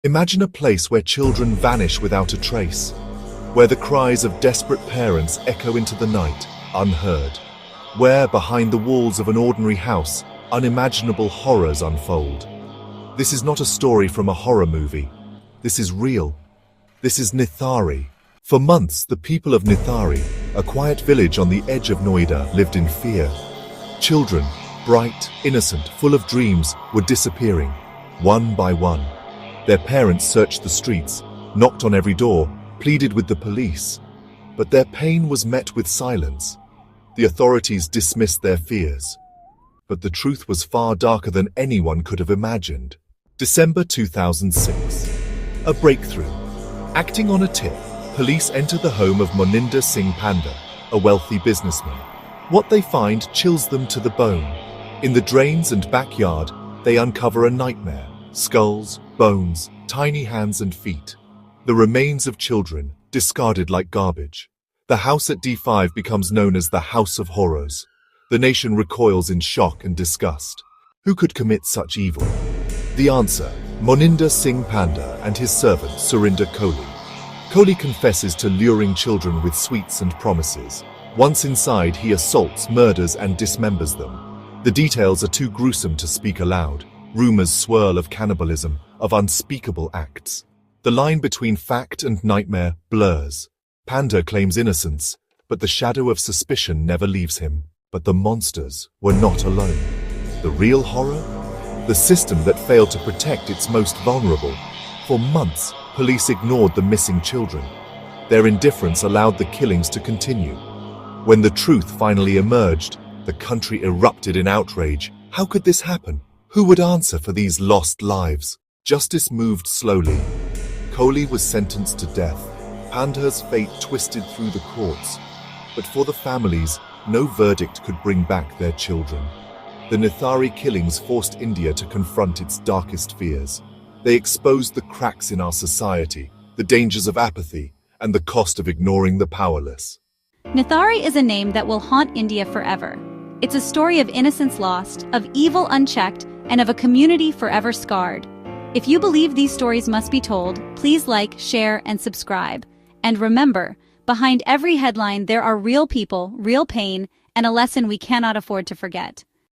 Imagine a place where children vanish without a trace, where the cries of desperate parents echo into the night, unheard, where, behind the walls of an ordinary house, unimaginable horrors unfold. This is not a story from a horror movie. This is real. This is Nithari. For months, the people of Nithari, a quiet village on the edge of Noida, lived in fear. Children, bright, innocent, full of dreams, were disappearing, one by one. Their parents searched the streets, knocked on every door, pleaded with the police. But their pain was met with silence. The authorities dismissed their fears. But the truth was far darker than anyone could have imagined. December 2006. A breakthrough. Acting on a tip, police enter the home of Moninder Singh Panda, a wealthy businessman. What they find chills them to the bone. In the drains and backyard, they uncover a nightmare. Skulls, bones, tiny hands and feet. The remains of children, discarded like garbage. The house at D5 becomes known as the House of Horrors. The nation recoils in shock and disgust. Who could commit such evil? The answer: Moninder Singh Panda and his servant Surinder Kohli. Kohli confesses to luring children with sweets and promises. Once inside, he assaults, murders and dismembers them. The details are too gruesome to speak aloud. Rumors swirl of cannibalism, of unspeakable acts. The line between fact and nightmare blurs. Panda claims innocence, but the shadow of suspicion never leaves him. But the monsters were not alone. The real horror? The system that failed to protect its most vulnerable. For months, police ignored the missing children. Their indifference allowed the killings to continue. When the truth finally emerged, the country erupted in outrage. How could this happen? Who would answer for these lost lives? Justice moved slowly. Kohli was sentenced to death. Panda's fate twisted through the courts. But for the families, no verdict could bring back their children. The Nithari killings forced India to confront its darkest fears. They exposed the cracks in our society, the dangers of apathy, and the cost of ignoring the powerless. Nithari is a name that will haunt India forever. It's a story of innocence lost, of evil unchecked, and of a community forever scarred. If you believe these stories must be told, please like, share, and subscribe. And remember, behind every headline there are real people, real pain, and a lesson we cannot afford to forget.